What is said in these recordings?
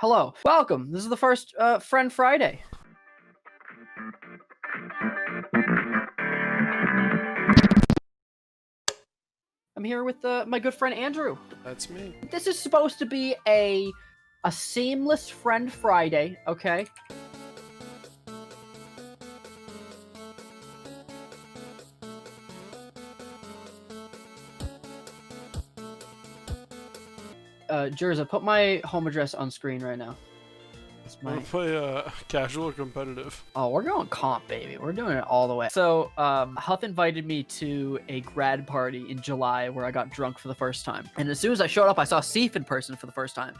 Hello. Welcome. This is the first Friend Friday. I'm here with my good friend Andrew. That's me. This is supposed to be a seamless Friend Friday, okay? Jerza, put my home address on screen right now. It's Want to play casual or competitive? Oh, we're going comp, baby. We're doing it all the way. So, HUTH invited me to a grad party in July where I got drunk for the first time. And as soon as I showed up, I saw Seif in person for the first time.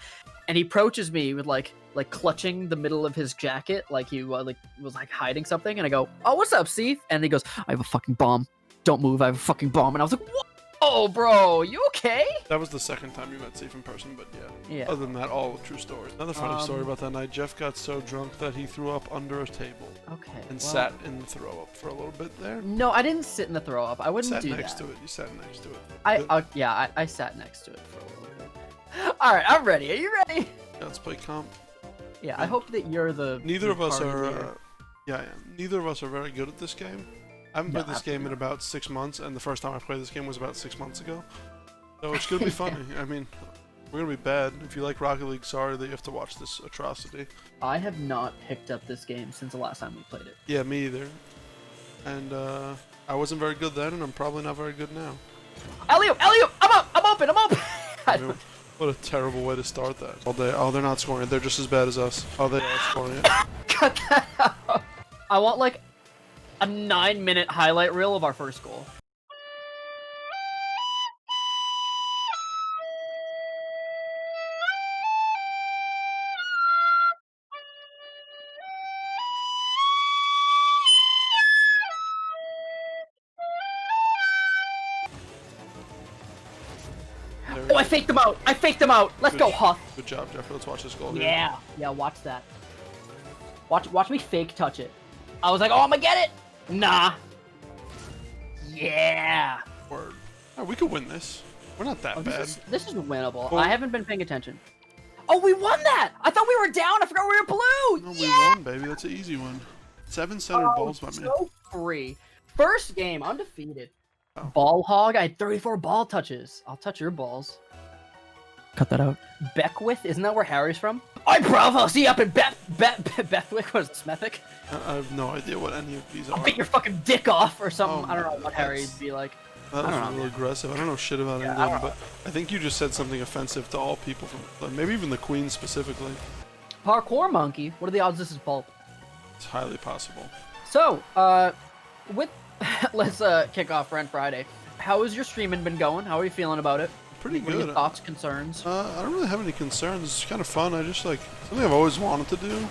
And he approaches me with like clutching the middle of his jacket, like he was hiding something. And I go, "Oh, what's up, Seif?" And he goes, "I have a fucking bomb. Don't move. I have a fucking bomb." And I was like, "What? Oh, bro, you okay?" That was the second time you met Seif in person, but Yeah. Other than that, all true stories. Another funny story about that night, Jeff got so drunk that he threw up under a table. Okay. And sat in the throw up for a little bit there. No, I didn't sit in the throw up. I wouldn't do that. Sat next to it. You sat next to it. I sat next to it for a little bit. All right, I'm ready. Are you ready? Yeah, let's play comp. Yeah, I hope that you're the. Neither of us are. Neither of us are very good at this game. I haven't played this game in about 6 months, and the first time I played this game was about 6 months ago. So it's gonna be funny. I mean, we're gonna be bad. If you like Rocket League, sorry that you have to watch this atrocity. I have not picked up this game since the last time we played it. Yeah, me either. And I wasn't very good then, and I'm probably not very good now. Elliot! I'm up! I'm open! I'm open! I mean, what a terrible way to start that. All day. Oh, they're not scoring it. They're just as bad as us. Oh, they are scoring it. Cut that out. I want like a 9-minute highlight reel of our first goal. Oh, I faked them out! I faked them out! Let's go, Huth! Good job, Jeffrey. Let's watch this goal. Yeah, yeah, watch that. Watch me fake touch it. I was like, oh, I'm gonna get it! Nah. Yeah! Word. Oh, we could win this. We're not that bad. This is winnable. Well, I haven't been paying attention. Oh, we won that! I thought we were down! I forgot we were blue! No, yeah! we won, baby. That's an easy one. 7 centered balls by me. So free. First game, undefeated. Oh. Ball hog, I had 34 ball touches. I'll touch your balls. Cut that out. Beckwith, isn't that where Harry's from? Oi, Bravo, see you up in Bethwick, what is it, Smethick? I have no idea what any of these are. I'll beat your fucking dick off or something. Oh, I don't know what Harry'd be like. That was real aggressive. I don't know shit about England, but I think you just said something offensive to all people from, maybe even the Queen specifically. Parkour monkey. What are the odds this is pulp? It's highly possible. So, let's kick off Friend Friday. How has your streaming been going? How are you feeling about it? Pretty what good. Are your thoughts, concerns? I don't really have any concerns. It's kind of fun. I just like something I've always wanted to do,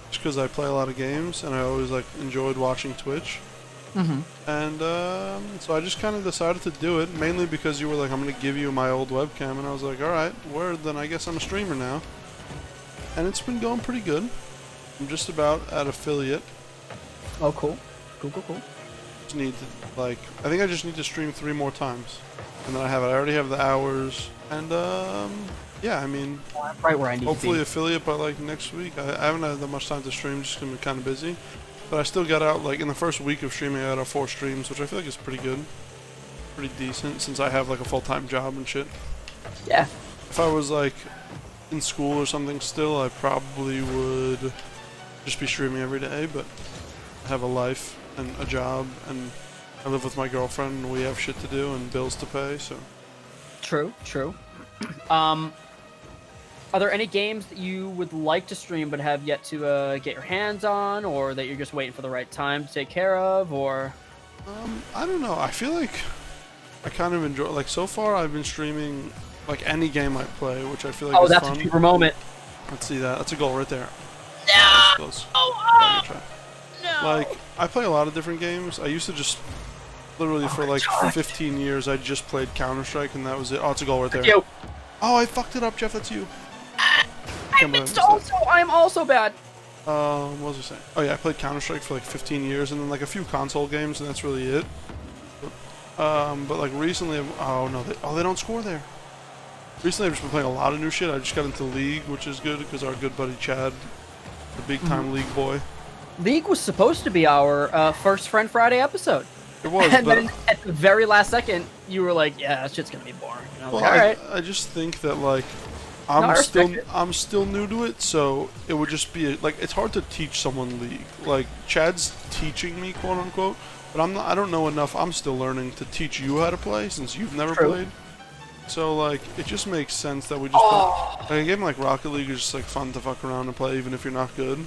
just because I play a lot of games and I always like enjoyed watching Twitch. And so I just kind of decided to do it, mainly because you were like, I'm gonna give you my old webcam, and I was like, all right, word. Then I guess I'm a streamer now, and it's been going pretty good. I'm just about at affiliate. Oh, cool. Cool. Just need to I think I just need to stream 3 more times. And then I already have the hours, and yeah, I mean, right where I need hopefully to be. affiliate by like next week. I haven't had that much time to stream, just 'cause I'm kind of busy, but I still got out like in the first week of streaming. I got out 4 streams, which I feel like is pretty good, pretty decent, since I have like a full-time job and shit. Yeah. If I was like in school or something still, I probably would just be streaming every day, but I have a life and a job, and I live with my girlfriend, and we have shit to do and bills to pay, so. True. Are there any games that you would like to stream but have yet to get your hands on, or that you're just waiting for the right time to take care of, or? I don't know. I feel like I kind of enjoy, like, so far I've been streaming like any game I play, which I feel like is that's fun. a super moment. Let's see that. That's a goal right there. No! Close. Oh, no! Like, I play a lot of different games. I used to just literally for like 15 years I just played Counter-Strike, and that was it. Oh, it's a goal right there. You. Oh, I fucked it up, Jeff. That's you. I'm also bad. What was I saying? Oh yeah, I played Counter-Strike for like 15 years, and then like a few console games, and that's really it. But like recently, oh no, they don't score there. recently I've just been playing a lot of new shit. I just got into League, which is good because our good buddy Chad, the big time League boy. League was supposed to be our first Friend Friday episode. It was, And but then at the very last second, you were like, "Yeah, that shit's gonna be boring." And I was well, like, "All right." I just think that like No, I respect I'm still new to it, so it would just be like it's hard to teach someone League. Like Chad's teaching me, quote unquote, but I don't know enough. I'm still learning to teach you how to play since you've never True. played. So like it just makes sense that we just like a game like Rocket League is just like fun to fuck around and play even if you're not good.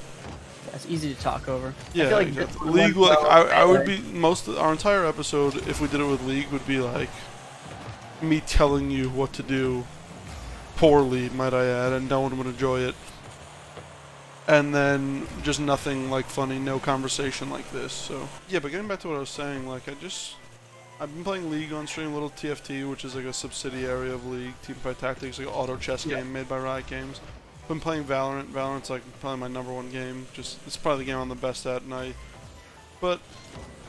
It's easy to talk over. Yeah, I feel like exactly. League, like I would be our entire episode if we did it with League would be like me telling you what to do, poorly, might I add, and no one would enjoy it. And then just nothing like funny, no conversation like this. So yeah, but getting back to what I was saying, like I've been playing League on stream, little TFT, which is like a subsidiary of League, Teamfight Tactics, like an auto chess game made by Riot Games. Been playing Valorant. Valorant's like probably my #1 game. Just it's probably the game I'm the best at, but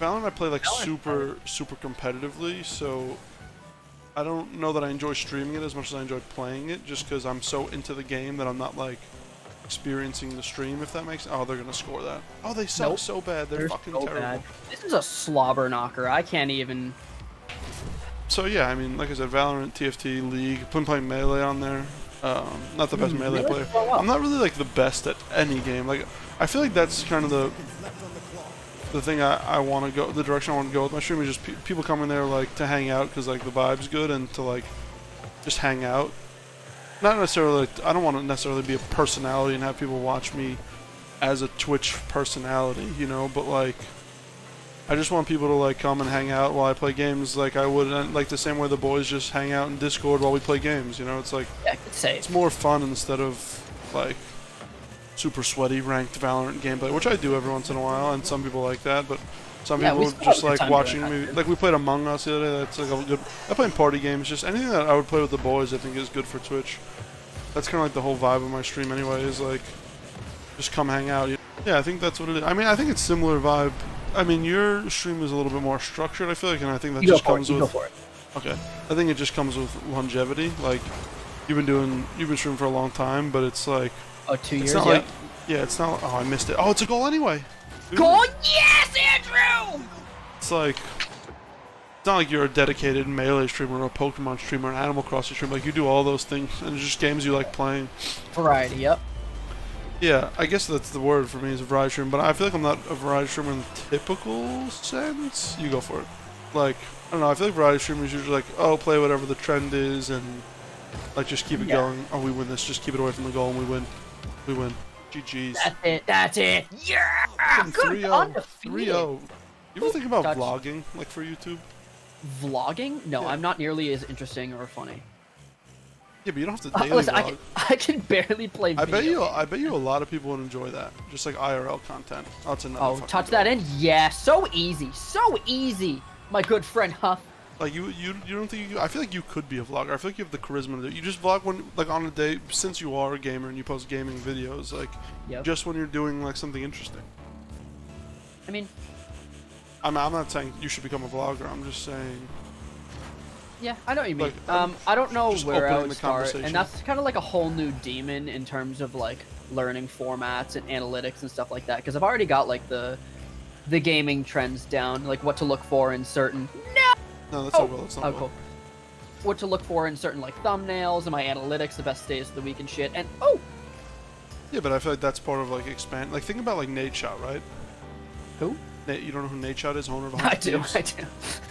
Valorant I play like super competitively, so I don't know that I enjoy streaming it as much as I enjoy playing it, just because I'm so into the game that I'm not like experiencing the stream. If that makes oh, they're gonna score that. Oh, they suck so bad. They're fucking so terrible. bad. This is a slobber knocker. I can't even. So yeah, I mean, like I said, Valorant, TFT, League. Been playing Melee on there. Not the best Melee player. I'm not really like the best at any game. Like I feel like that's kind of the thing I want to go, the direction I want to go with my stream is just people come in there like to hang out because like the vibe's good and to like just hang out. Not necessarily. Like, I don't want to necessarily be a personality and have people watch me as a Twitch personality, you know. But like, I just want people to like come and hang out while I play games, like I would, like the same way the boys just hang out in Discord while we play games. You know, it's like it's more fun instead of like super sweaty ranked Valorant gameplay, which I do every once in a while, and some people like that. But some people just like watching me. Like we played Among Us the other day. That's like a good. I play party games. Just anything that I would play with the boys, I think is good for Twitch. That's kind of like the whole vibe of my stream anyway. Is like just come hang out. Yeah, I think that's what it is. I mean, I think it's similar vibe. I mean, your stream is a little bit more structured, I feel like, and I think that just comes with. Okay, I think it just comes with longevity. Like, you've been streaming for a long time, but it's like. Oh, 2 years. It's not like, yeah, it's not. Oh, I missed it. Oh, it's a goal anyway. Goal! Yes, Andrew. It's like. It's not like you're a dedicated Melee streamer or a Pokemon streamer or an Animal Crossing streamer. Like, you do all those things, and it's just games you like playing. Variety. Yep. Yeah, I guess that's the word for me is a variety streamer, but I feel like I'm not a variety streamer in the typical sense. You go for it. Like, I don't know, I feel like variety streamers usually like, oh, play whatever the trend is and like just keep it going. Oh, we win this, just keep it away from the goal and we win. We win. GG's. That's it. Yeah! Good. 3-0. 3-0. You ever think about vlogging, like for YouTube? Vlogging? No, Yeah. I'm not nearly as interesting or funny. Yeah, but you don't have to daily Listen, vlog. I can barely play video I bet you a lot of people would enjoy that. Just like IRL content. Oh, that's another fucking touch goal. that in? Yeah, so easy. So easy. My good friend Huth. Like you don't think I feel like you could be a vlogger. I feel like you have the charisma to do it. You just vlog when like on a day since you are a gamer and you post gaming videos like just when you're doing like something interesting. I mean, I'm not saying you should become a vlogger. I'm just saying. Yeah, I know what you mean. Like, I don't know where I would the start, and that's kind of like a whole new demon in terms of like learning formats and analytics and stuff like that. Because I've already got like the gaming trends down, like what to look for in certain. No, that's not well. That's not well. Cool. What to look for in certain like thumbnails and my analytics, the best days of the week and shit. And yeah, but I feel like that's part of like expand. Like think about like Nate Shot, right? Who? Nate, you don't know who Nate Shot is? Owner of 100 I do. Thieves?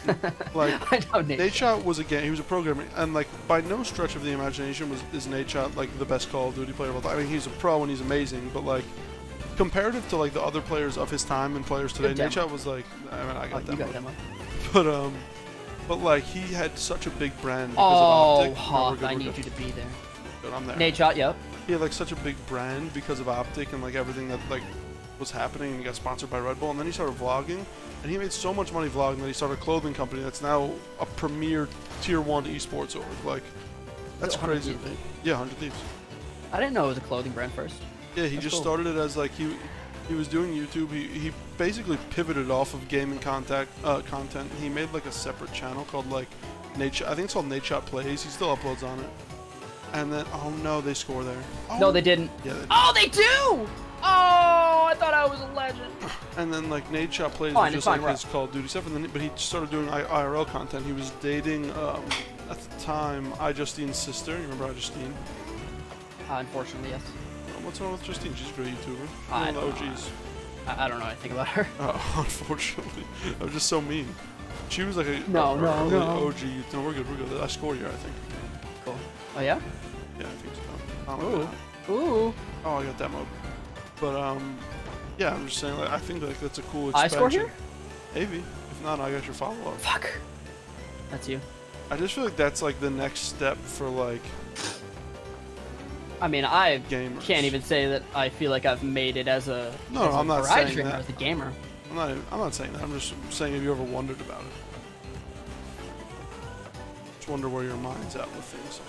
I do. Like I know Nate Shot was a game. He was a programmer, and like by no stretch of the imagination is Nate Shot like the best Call of Duty player of all time. I mean, he's a pro and he's amazing, but like comparative to like the other players of his time and players today, Nate Shot was like. I mean, I got demo. But like he had such a big brand because of Optic. Huth, I need you to be there. Good, I'm there. Nate Shot, yep. He had like such a big brand because of Optic and like everything that like was happening, and he got sponsored by Red Bull, and then he started vlogging, and he made so much money vlogging that he started a clothing company that's now a premier tier 1 esports org. Like that's crazy. Yeah, 100 Thieves. I didn't know it was a clothing brand first. Yeah, he just started it as like he was doing YouTube. He basically pivoted off of gaming content. He made like a separate channel called like Nate. I think it's called Nate Shot Plays. He still uploads on it. And then, oh no, they score there. Oh. No, they didn't. Yeah, they did. Oh, they do! Oh, I thought I was a legend. And then like Nade Shot Plays Fine, was just like his Call of Duty stuff, and then but he started doing IRL content. He was dating at the time Justine sister. You remember Justine? Unfortunately, yes. What's wrong with Justine? She's a great YouTuber. I One of the don't know. OGs. I don't know anything about her. Oh, unfortunately, I was just so mean. She was like a No. OG. No, we're good. I scored you, I think. Cool. Oh yeah. Yeah, I think so. I don't know. Ooh. Oh, I got that mode. But yeah, I'm just saying. Like, I think like that's a cool I expansion. score here? Maybe. If not, I got your follow-up. Fuck. That's you. I just feel like that's like the next step for like. I mean, I Gamers. can't even say that I feel like I've made it as a I'm not variety saying streamer, that. as a gamer. I'm not saying that. I'm just saying, have you ever wondered about it? Just wonder where your mind's at with things.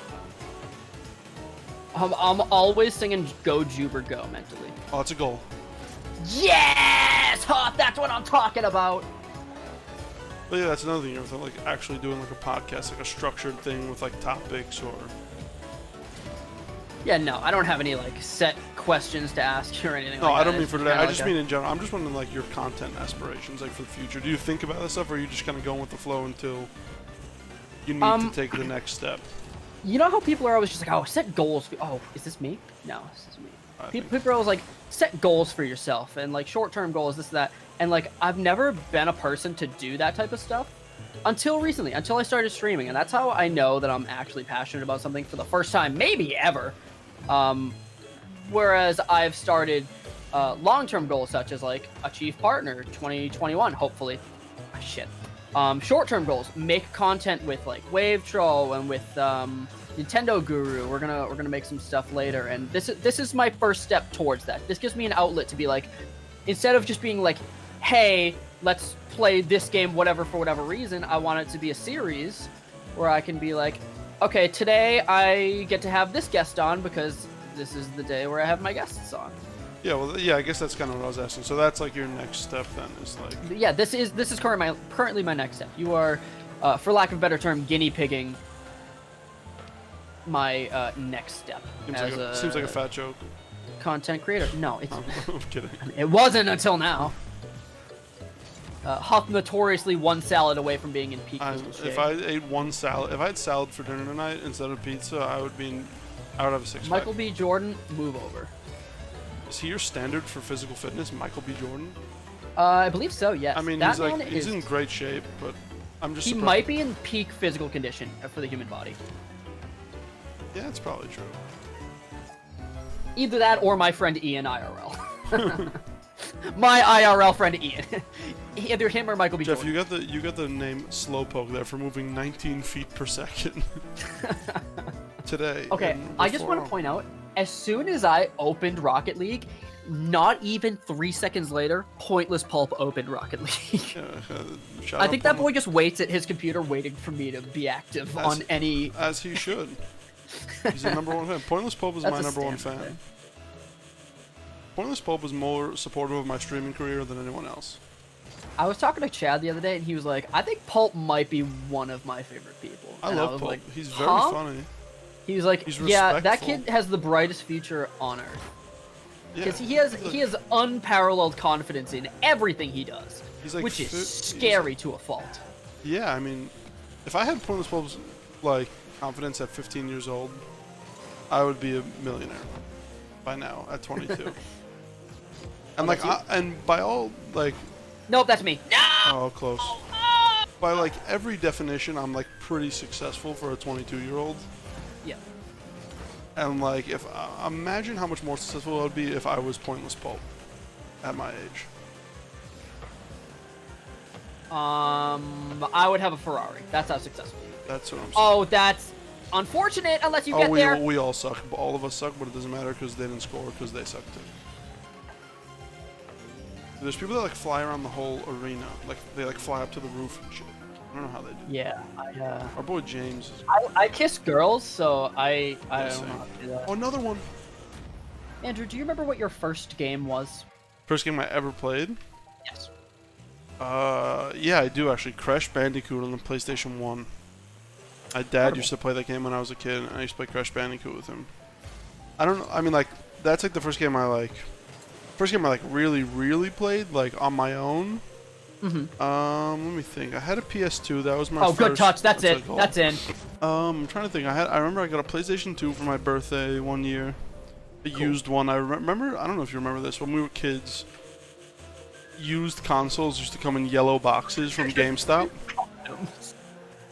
I'm always singing "Go Juber Go" mentally. Oh, it's a goal. Yes, Huth, that's what I'm talking about. But yeah, that's another thing. You're like actually doing like a podcast, like a structured thing with like topics or. Yeah, no, I don't have any like set questions to ask you or anything. No, like I don't that. mean It's for just today. kinda I just like mean in general. I'm just wondering like your content aspirations, like for the future. Do you think about this stuff, or are you just kind of going with the flow until you need to take the next step? You know how people are always just like, oh, set goals. Oh, is this me? No, this is me. People are always like, set goals for yourself and like short-term goals, this, that. And like, I've never been a person to do that type of stuff until recently, until I started streaming. And that's how I know that I'm actually passionate about something for the first time, maybe ever. Whereas I've started long-term goals such as like achieve partner 2021, hopefully. Oh, shit. Short-term goals, make content with like Wave Troll and with Nintendo Guru. We're gonna make some stuff later, and this is my first step towards that. This gives me an outlet to be like, instead of just being like, hey, let's play this game whatever for whatever reason, I want it to be a series where I can be like, okay, today I get to have this guest on because this is the day where I have my guests on. Yeah, well, yeah, I guess that's kind of what I was asking. So that's like your next step then, is like. Yeah, this is currently my next step. You are, for lack of a better term, guinea pigging my next step. Seems like a fat joke. Content creator. No, it's. I'm kidding. It wasn't until now. Huth notoriously one salad away from being in peak physical shape. If I ate one salad, if I had salad for dinner tonight instead of pizza, I would have a six-pack. Michael B. Jordan, move over. Is he your standard for physical fitness, Michael B. Jordan? I believe so. Yes. I mean, he's in great shape, but I'm just. He surprised. might be in peak physical condition for the human body. Yeah, it's probably true. Either that or my friend Ian IRL. My IRL friend Ian. Either him or Michael B. Jeff, Jordan. you got the name Slowpoke there for moving 19 feet per second today. Okay, I just want to point out, as soon as I opened Rocket League, not even 3 seconds later, Pointless Pulp opened Rocket League. I think that boy just waits at his computer waiting for me to be active on any... As he should. He's the number one fan. Pointless Pulp is my number one fan. There. Pointless Pulp was more supportive of my streaming career than anyone else. I was talking to Chad the other day, and he was like, I think Pulp might be one of my favorite people. I love Pulp. Like, he's very funny. He was like, yeah, that kid has the brightest future on Earth. Because he has unparalleled confidence in everything he does, like, which is scary to a fault. Yeah, I mean, if I had Pointless Pulp's like confidence at 15 years old, I would be a millionaire by now at 22. And and by all like. Nope, that's me. No. Oh, close. By like every definition, I'm like pretty successful for a 22-year-old. Yeah. And like, imagine how much more successful I would be if I was Pointless Pulp at my age. I would have a Ferrari. That's how successful. That's what I'm saying. Oh, that's unfortunate unless you get there. We all suck. All of us suck, but it doesn't matter because they didn't score because they suck too. There's people that like fly around the whole arena, like they like fly up to the roof and shit. I don't know how they do. Yeah, Our boy James. I kiss girls, so I don't know how to do that. Oh, another one. Andrew, do you remember what your first game was? First game I ever played? Yes. Yeah, I do actually. Crash Bandicoot on the PlayStation 1. My dad used to play that game when I was a kid, and I used to play Crash Bandicoot with him. I don't know. I mean, like, that's like the first game I really played, like, on my own. Let me think. I had a PS2. That was my first. Good touch. That's it. That's in. I'm trying to think. I remember I got a PlayStation 2 for my birthday one year. A used one. I remember. I don't know if you remember this. When we were kids, used consoles used to come in yellow boxes from GameStop.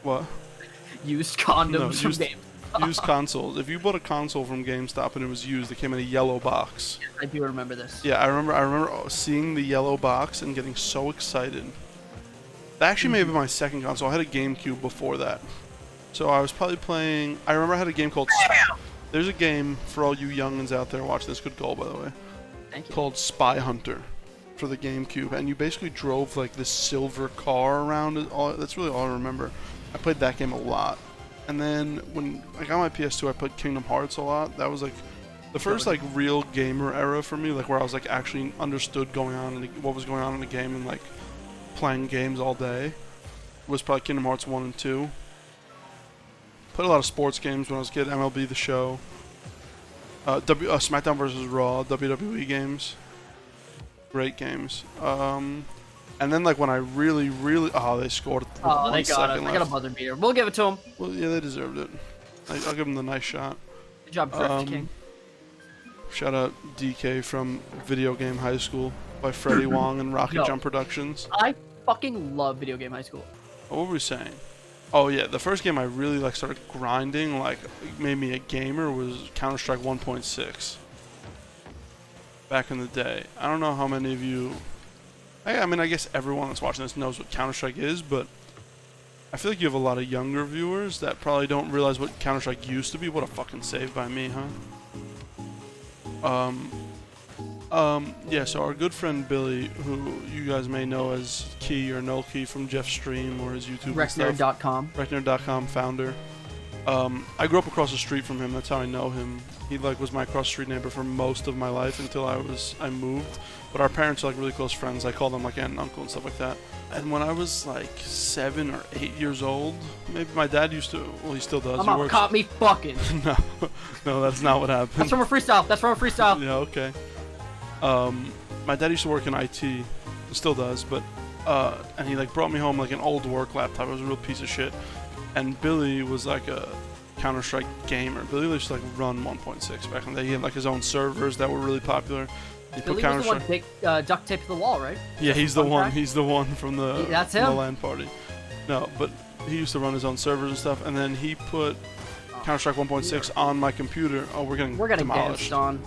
What? Used condoms from GameStop. Used consoles. If you bought a console from GameStop and it was used, it came in a yellow box. I do remember this. Yeah, I remember seeing the yellow box and getting so excited. That actually may have been my second console. I had a GameCube before that. So I was probably playing... I remember I had a game called... There's a game for all you youngins out there watching this. Good goal, by the way. Thank you. Called Spy Hunter for the GameCube. And you basically drove like this silver car around it. That's really all I remember. I played that game a lot. And then when I got my PS2, I played Kingdom Hearts a lot. That was like the first like real gamer era for me, like where I was like actually understood what was going on in the game and like playing games all day. Was probably Kingdom Hearts 1 and 2. Played a lot of sports games when I was a kid. MLB The Show, SmackDown vs. Raw, WWE games. Great games. And then, like, when I really... Oh, they scored. Oh, they got it. I got a buzzer beater. We'll give it to them. Well, yeah, they deserved it. I'll give them the nice shot. Good job, Drift King. Shout out DK from Video Game High School by Freddie Wong and Rocket Jump Productions. I fucking love Video Game High School. What were we saying? Oh, yeah, the first game I really, like, started grinding, like, made me a gamer was Counter-Strike 1.6. Back in the day. I don't know how many of you... I mean, I guess everyone that's watching this knows what Counter-Strike is, but I feel like you have a lot of younger viewers that probably don't realize what Counter-Strike used to be. What a fucking save by me, huh? Yeah, so our good friend Billy, who you guys may know as Key or No Key from Jeff's stream or his YouTube Recnerd.com. Recnerd.com founder. I grew up across the street from him. That's how I know him. He like was my across the street neighbor for most of my life until I moved. But our parents are like really close friends. I call them like aunt and uncle and stuff like that. And when I was like 7 or 8 years old, maybe my dad used to. Well, he still does. Mama caught me fucking. No, that's not what happened. That's from a freestyle. Yeah, okay. My dad used to work in IT. He still does, but and he like brought me home like an old work laptop. It was a real piece of shit. And Billy was like a Counter-Strike gamer. Billy used to like run 1.6 back in the day. He had like his own servers that were really popular. He Billy was the one big duct tape to the wall, right? Yeah, he's the one. He's the one from the LAN party. No, but he used to run his own servers and stuff. And then he put Counter-Strike 1.6 on my computer. Oh, we're getting demolished. On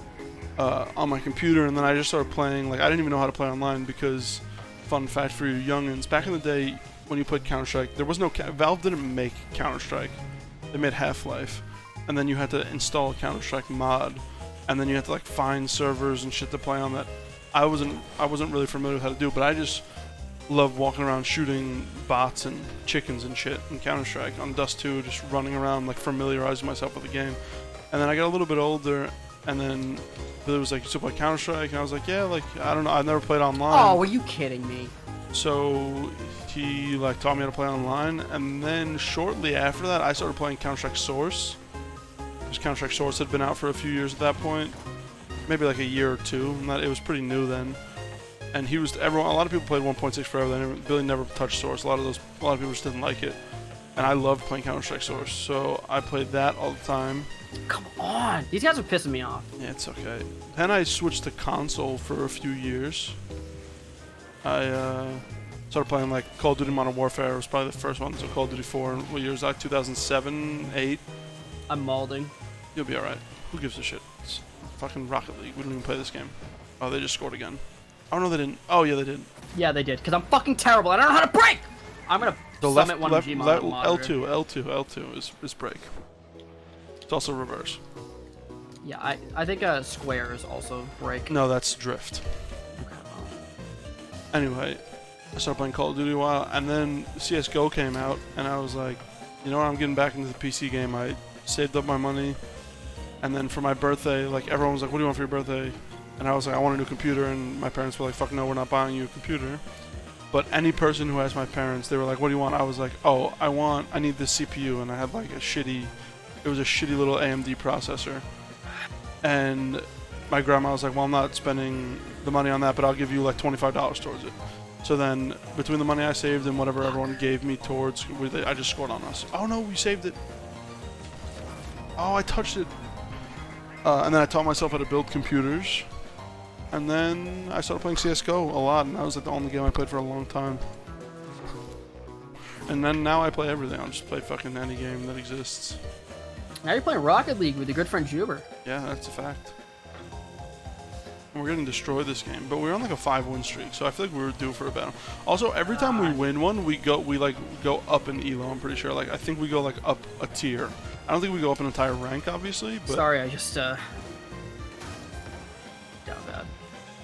my computer, and then I just started playing. Like I didn't even know how to play online because, fun fact for you youngins, back in the day when you played Counter-Strike, there was no Valve didn't make Counter-Strike. They made Half-Life, and then you had to install a Counter-Strike mod, and then you had to like find servers and shit to play on that. I wasn't really familiar with how to do, but I just love walking around shooting bots and chickens and shit in Counter-Strike on Dust 2, just running around like familiarizing myself with the game. And then I got a little bit older, and then Billy was like, "You still play Counter-Strike?" And I was like, "Yeah, like I don't know, I've never played online." Oh, were you kidding me? So he like taught me how to play online, and then shortly after that, I started playing Counter-Strike Source. Because Counter-Strike Source had been out for a few years at that point, maybe like a year or two, and it was pretty new then. And a lot of people played 1.6 forever. Billy never touched Source. A lot of people just didn't like it, and I loved playing Counter-Strike Source, so I played that all the time. Come on, these guys are pissing me off. Yeah, it's okay. Then I switched to console for a few years. I started playing like Call of Duty Modern Warfare. It was probably the first one. So Call of Duty 4. What year was that? 2007, 8. I'm malding. You'll be alright. Who gives a shit? It's fucking Rocket League. We don't even play this game. Oh, they just scored again. Oh no, they didn't. Oh yeah, they did. Yeah, they did. Cause I'm fucking terrible. I don't know how to break. I'm gonna summit one Gmod L2 is break. It's also reverse. Yeah, I think square is also break. No, that's drift. Anyway, I started playing Call of Duty a while, and then CSGO came out, and I was like, you know what, I'm getting back into the PC game. I saved up my money, and then for my birthday, like everyone was like, what do you want for your birthday? And I was like, I want a new computer, and my parents were like, fuck no, we're not buying you a computer. But any person who asked my parents, they were like, "What do you want?" I was like, "Oh, I need this CPU," and I had like it was a shitty little AMD processor, and my grandma was like, "Well, I'm not spending the money on that, but I'll give you like $25 towards it." So then, between the money I saved and whatever everyone gave me towards, I just scored on us. Oh no, we saved it. Oh, I touched it. And then I taught myself how to build computers. And then I started playing CSGO a lot, and that was like the only game I played for a long time. And then now I play everything. I'll just play fucking any game that exists. Now you're playing Rocket League with your good friend Juber. Yeah, that's a fact. And we're getting destroyed this game, but we're on like a 5-win streak, so I feel like we were due for a battle. Also, every time we win one, we like go up in elo. I'm pretty sure. Like I think we go like up a tier. I don't think we go up an entire rank, obviously. But sorry, I just down bad.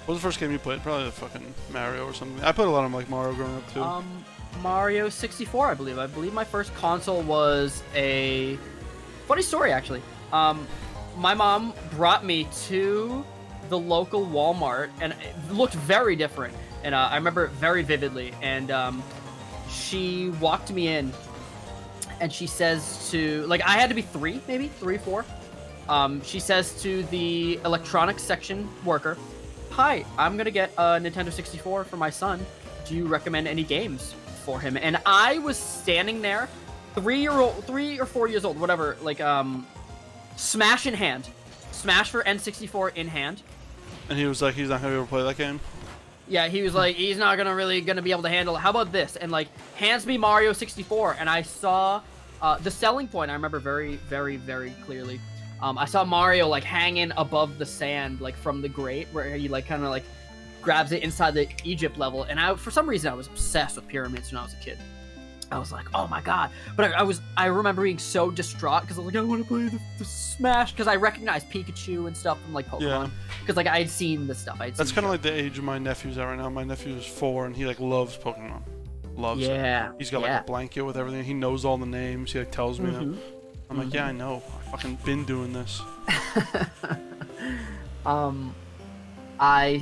What was the first game you played? Probably fucking Mario or something. I played a lot of like Mario growing up too. Mario 64, I believe. I believe my first console was a funny story actually. My mom brought me to the local Walmart, and it looked very different. And I remember it very vividly. And she walked me in, and she says to, like, I had to be 3, 4. She says to the electronics section worker, "Hi, I'm gonna get a Nintendo 64 for my son. Do you recommend any games for him?" And I was standing there, 3 or 4 years old, whatever, like, Smash in hand. Smash for N64 in hand. And he was like, he's not gonna be able to play that game? Yeah, he was like, he's not gonna be able to handle it. How about this? And like, hands me Mario 64, and I saw the selling point. I remember very, very, very clearly. I saw Mario like hanging above the sand, like from the grate, where he like kind of like grabs it inside the Egypt level. And for some reason, I was obsessed with pyramids when I was a kid. I was like, oh my god. But I remember being so distraught because I was like, I want to play the Smash, because I recognized Pikachu and stuff from like Pokemon. Yeah. Because like I had seen this stuff. That's kind of like the age of my nephew's at right now. My nephew is 4 and he like loves Pokemon. Loves it. He's got like a blanket with everything. He knows all the names. He like tells me them. I'm like, yeah, I know. I fucking been doing this. I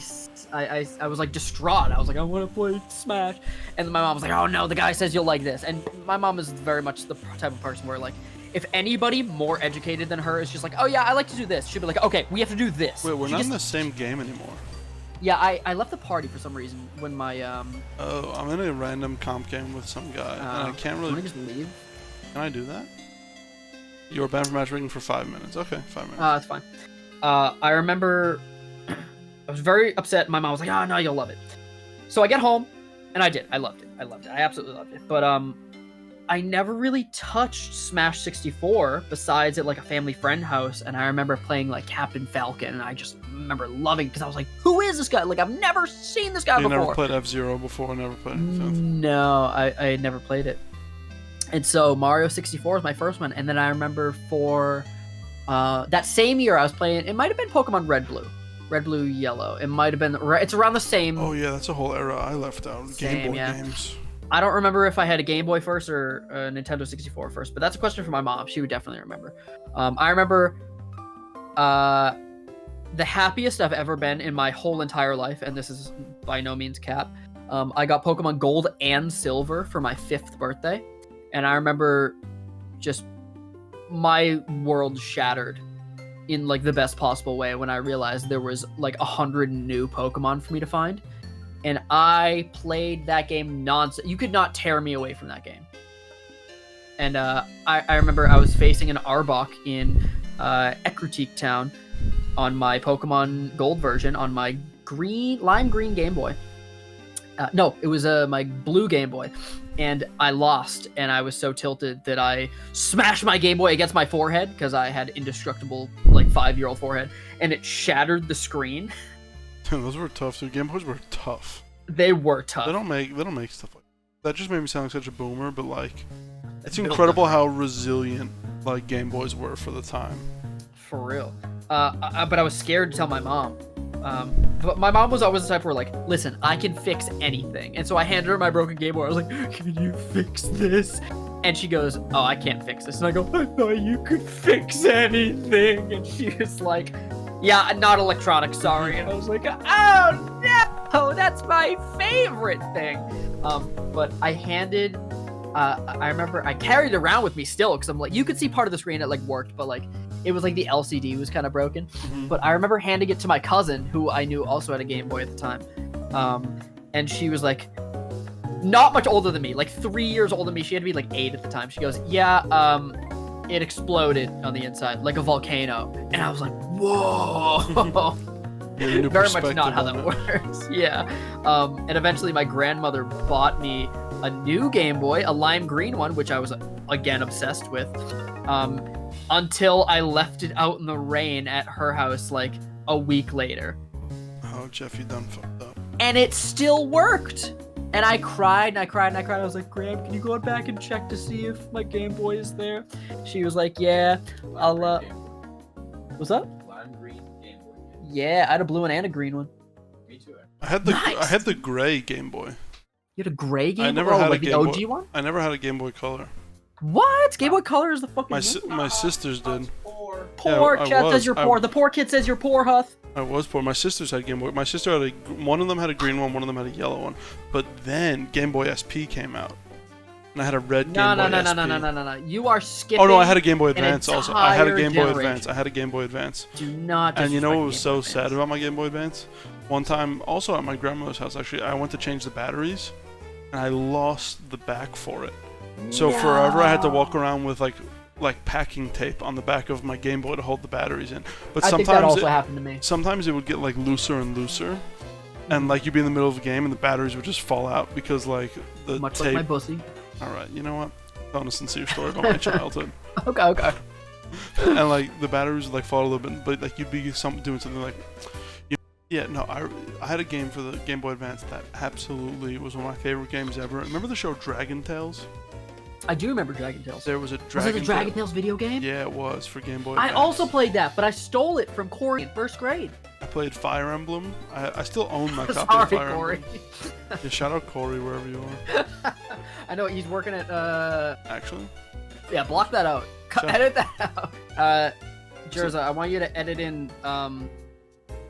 was like distraught. I was like, I want to play Smash, and my mom was like, oh no, the guy says you'll like this. And my mom is very much the type of person where like, if anybody more educated than her is just like, oh yeah, I like to do this, she'll be like, okay, we have to do this. Wait, we're not in the same game anymore. Yeah, I left the party for some reason when my Oh, I'm in a random comp game with some guy, and I can't really. Can I just leave? Can I do that? You were banned from matchmaking for 5 minutes. Okay, 5 minutes. That's fine. I remember I was very upset. My mom was like, oh no, you'll love it. So I get home, and I did. I loved it. I absolutely loved it. But I never really touched Smash 64 besides at like a family friend house, and I remember playing like Captain Falcon, and I just remember loving it because I was like, who is this guy? Like, I've never seen this guy before. You never played F-Zero before? Never played anything? No, I had never played it. And so Mario 64 was my first one, and then I remember for that same year I was playing, it might have been Pokemon Red Blue Yellow. It might have been, it's around the same. Oh yeah, that's a whole era I left out. Game Boy games. I don't remember if I had a Game Boy first or a Nintendo 64 first, but that's a question for my mom. She would definitely remember. I remember the happiest I've ever been in my whole entire life, and this is by no means cap. I got Pokemon Gold and Silver for my 5th birthday, and I remember just my world shattered in like the best possible way when I realized there was like 100 new Pokemon for me to find. And I played that game nonstop. You could not tear me away from that game. And I remember I was facing an Arbok in Ecruteak Town on my Pokemon Gold version on my lime green Game Boy. No, it was my blue Game Boy. And I lost, and I was so tilted that I smashed my Game Boy against my forehead because I had indestructible, like, 5-year-old forehead, and it shattered the screen. Those were tough, dude. Game Boys were tough. They were tough. They don't make stuff like that. That just made me sound like such a boomer, but like, it's incredible how resilient like Game Boys were for the time. For real. But I was scared to tell my mom. But my mom was always the type where like, listen, I can fix anything. And so I handed her my broken Game Boy. I was like, can you fix this? And she goes, oh, I can't fix this. And I go, I thought you could fix anything. And she was like, yeah, not electronics, sorry. And I was like, oh no, that's my favorite thing. But I remember I carried it around with me still because I'm like, you could see part of the screen it like worked, but like it was like the LCD was kind of broken. But I remember handing it to my cousin, who I knew also had a Game Boy at the time, and she was like, not much older than me, like 3 years older than me. She had to be like 8 at the time. She goes, yeah, it exploded on the inside like a volcano, and I was like, whoa. Very much not how that works. Yeah. And eventually my grandmother bought me a new Game Boy, a lime green one, which I was again obsessed with, until I left it out in the rain at her house like a week later. Oh, Jeff, you done fucked up. And it still worked. And I cried and I cried and I cried. I was like, Graham, can you go back and check to see if my Game Boy is there? She was like, yeah, I'll, what's up? Lime green Game Boy. Yeah, I had a blue one and a green one. Me too. I had the gray Game Boy. You had a gray Game Boy? I never had like a the Game OG Boy. one? I never had a Game Boy Color. What? Game Boy Color is the fucking My sisters did. Poor. Yeah, Chat says you're poor. The poor kid says you're poor, Huth. I was poor. My sisters had Game Boy. My sister had one of them had a green one of them had a yellow one. But then Game Boy SP came out. And I had a red Game Boy SP. No. You are skipping. Oh no, I had a Game Boy Advance also. I had a Game Boy generation. Advance. I had a Game Boy Advance. Do not. And you know what was so Advance. sad about my Game Boy Advance? One time, also at my grandmother's house, actually, I went to change the batteries, and I lost the back for it. So forever I had to walk around with like packing tape on the back of my Game Boy to hold the batteries in. But I think that also happened to me. Sometimes it would get like looser and looser, and like you'd be in the middle of a game and the batteries would just fall out because like the Much tape. like my pussy. All right, you know what? Telling a sincere story about my childhood. Okay. And like the batteries would like fall a little bit, but like you'd be doing something like. Yeah, no, I had a game for the Game Boy Advance that absolutely was one of my favorite games ever. Remember the show Dragon Tales? I do remember Dragon Tales. There was a Was it a Dragon Tales video game? Yeah, it was for Game Boy Advance. I also played that, but I stole it from Corey in first grade. I played Fire Emblem. I still own my copy of Sorry, Fire Corey. Emblem. Yeah, shout out Corey wherever you are. I know he's working at Actually? Yeah, block that out. Sure. Edit that out. Jerza, I want you to edit in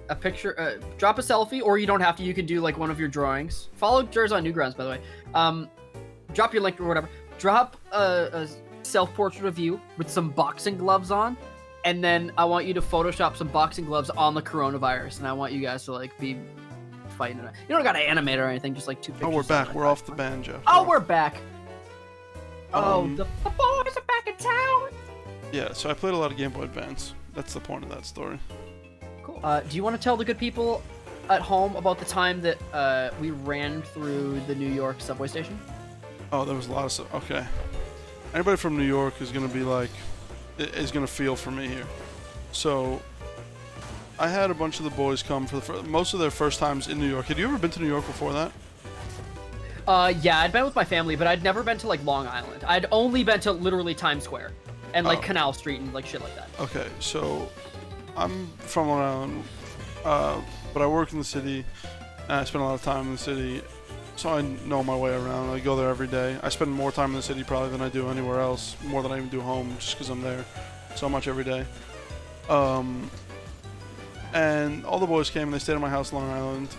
a picture, drop a selfie, or you don't have to, you can do like one of your drawings. Follow Jerza on Newgrounds, by the way. Drop your link or whatever. Drop a self-portrait of you with some boxing gloves on, and then I want you to Photoshop some boxing gloves on the coronavirus, and I want you guys to like be fighting it. You don't gotta animate or anything, just like 2 pictures. Oh, we're back. We're off the band, Jeff. Oh, we're back. Oh, the boys are back in town. Yeah, so I played a lot of Game Boy Advance. That's the point of that story. Cool. Do you want to tell the good people at home about the time that we ran through the New York subway station? Oh, there was a lot of stuff. Okay. Anybody from New York is going to be like, is going to feel for me here. So, I had a bunch of the boys come for most of their first times in New York. Had you ever been to New York before that? Yeah, I'd been with my family, but I'd never been to like Long Island. I'd only been to literally Times Square and like Canal Street and like shit like that. Okay, so I'm from Long Island, but I work in the city, and I spend a lot of time in the city. So I know my way around. I go there every day. I spend more time in the city probably than I do anywhere else, more than I even do home, just because I'm there so much every day. And all the boys came and they stayed at my house in Long Island.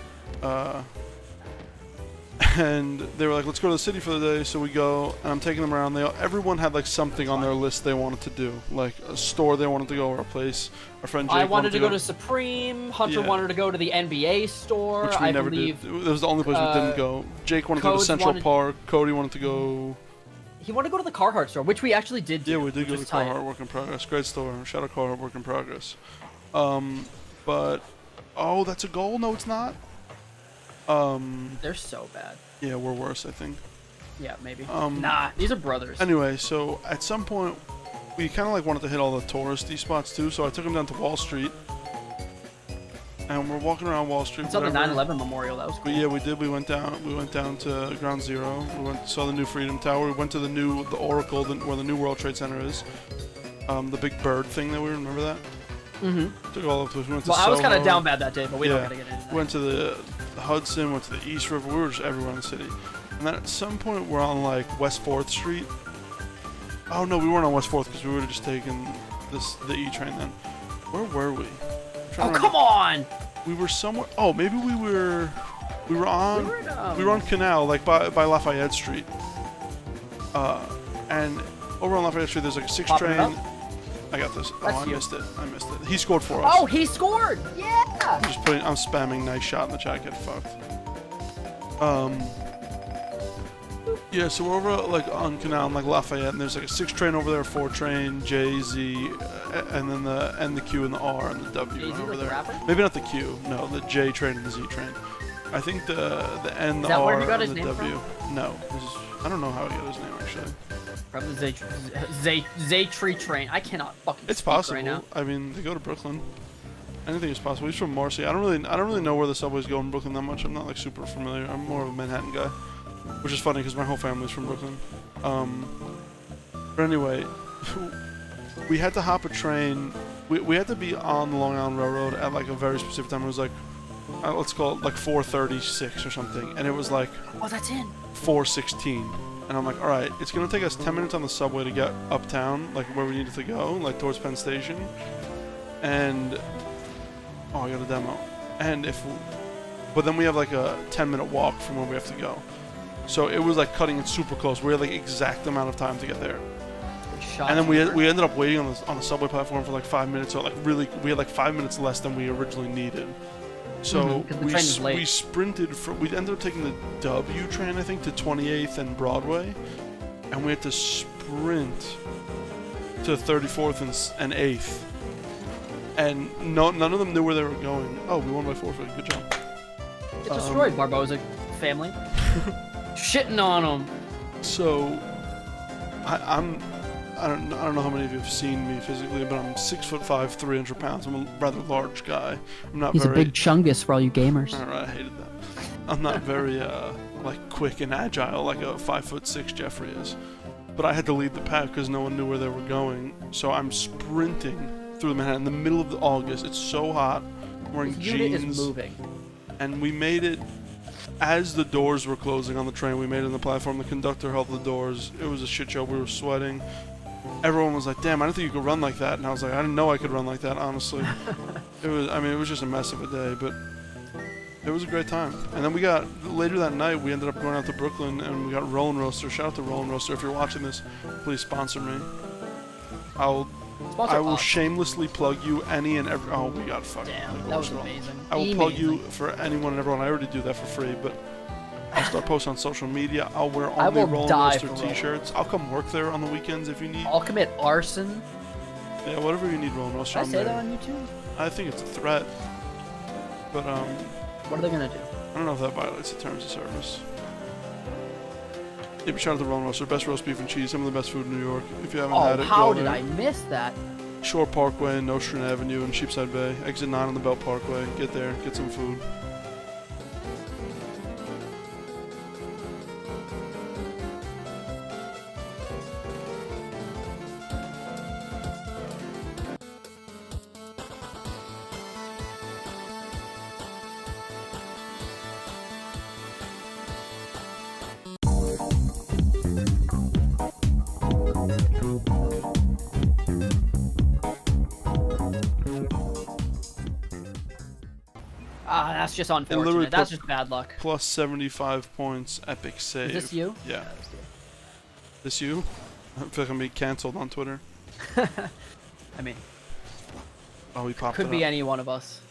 And they were like, let's go to the city for the day. So we go, and I'm taking them around. Everyone had like something on their list they wanted to do, like a store they wanted to go or a place. Our friend Jake I wanted to go to Supreme. Hunter wanted to go to the NBA store. Which we never did. It was the only place we didn't go. Jake wanted to go to Central Park. Cody wanted to go. He wanted to go to the Carhartt store, which we actually did do. Yeah, we did go to Carhartt Work in Progress. Great store. Shout out Carhartt Work in Progress. But oh, that's a goal. No, it's not. They're so bad. Yeah, we're worse, I think. Yeah, maybe. Nah, these are brothers. Anyway, so at some point, we kind of like wanted to hit all the touristy spots too. So I took them down to Wall Street, and we're walking around Wall Street. It's on the 9/11 memorial. That was cool. But yeah, we did. We went down to Ground Zero. We saw the new Freedom Tower. We went to the Oracle, where the new World Trade Center is. The big bird thing that we remember that. Mm-hmm. Took all of those. We went to I was Soho. kind of down bad that day, but we don't gotta get into that. Went to the Hudson, went to the East River. We were just everywhere in the city. And then at some point, we're on like West 4th Street. Oh no, we weren't on West 4th because we were just taking the E train then. Where were we? Oh come on! We were somewhere. Oh, maybe we were. We were on Canal, like by Lafayette Street. And over on Lafayette Street, there's like a 6 train. I got this. That's I you. missed it. I missed it. He scored for us. Oh, he scored! Yeah! I'm spamming nice shot in the chat. Get fucked. Yeah, so we're over like on Canal and like Lafayette, and there's like a 6 train over there, 4 train, J, Z, and then the Q and the R and the W Jay-Z, over like the there. rapper? Maybe not the Q. No, the J train and the Z train. I think the N, the Is that R, where he got and his the name W. No, I don't know how he got his name actually. From the Z-Tree train. I cannot fucking It's speak possible. right now. I mean, they go to Brooklyn. Anything is possible. He's from Marcy. I don't really know where the subways go in Brooklyn that much. I'm not like super familiar. I'm more of a Manhattan guy, which is funny because my whole family's from Brooklyn. But anyway, we had to hop a train. We had to be on the Long Island Railroad at like a very specific time. It was like, let's call it like 4:36 or something, and it was like, oh, that's in 4:16. And I'm like, all right, it's gonna take us 10 minutes on the subway to get uptown, like where we needed to go, like towards Penn Station. And oh, I got a demo. And but then we have like a 10-minute walk from where we have to go. So it was like cutting it super close. We had like exact amount of time to get there. And then we ended up waiting on the subway platform for like 5 minutes. So like really, we had like 5 minutes less than we originally needed. So we sprinted we ended up taking the W train, I think, to 28th and Broadway, and we had to sprint to 34th and 8th. And none of them knew where they were going. Oh, we won by forfeit. Good job. Get destroyed, Barboza family. Shitting on them. So, I don't know how many of you have seen me physically, but I'm 6'5", 300 pounds. I'm a rather large guy. I'm not He's a big chungus for all you gamers. Alright, I hated that. I'm not very like quick and agile like a 5'6" Jeffrey is. But I had to lead the pack because no one knew where they were going. So I'm sprinting through Manhattan in the middle of August. It's so hot. I'm wearing jeans. Unit is moving. And we made it as the doors were closing on the train. We made it on the platform. The conductor held the doors. It was a shit show. We were sweating. Everyone was like, damn, I didn't think you could run like that. And I was like, I didn't know I could run like that, honestly. It was just a mess of a day, but it was a great time. And then later that night, we ended up going out to Brooklyn, and we got Rollin' Roaster. Shout out to Rollin' Roaster. If you're watching this, please sponsor me. I will shamelessly plug you any and every. Oh, we got fucking. Damn, that was amazing. I will plug you for anyone and everyone. I already do that for free, but I'll start posting on social media. I'll wear only Rollin' Roaster t-shirts. I'll come work there on the weekends if you need. I'll commit arson. Yeah, whatever you need, Rollin' Roaster. Should I say that on YouTube? I think it's a threat, but what are they gonna do? I don't know if that violates the terms of service. Yeah, but shout out to Rollin' Roaster, best roast beef and cheese, some of the best food in New York. If you haven't had it, how go did there. I miss that? Shore Parkway, Nostrand Avenue, and Sheepside Bay. Exit 9 on the Belt Parkway. Get there, get some food. That's just unfortunate. That's just bad luck. Plus 75 points, epic save. Is this you? Yeah. This you? I feel like I'm being cancelled on Twitter. I mean, oh, we popped could it be up. any one of us.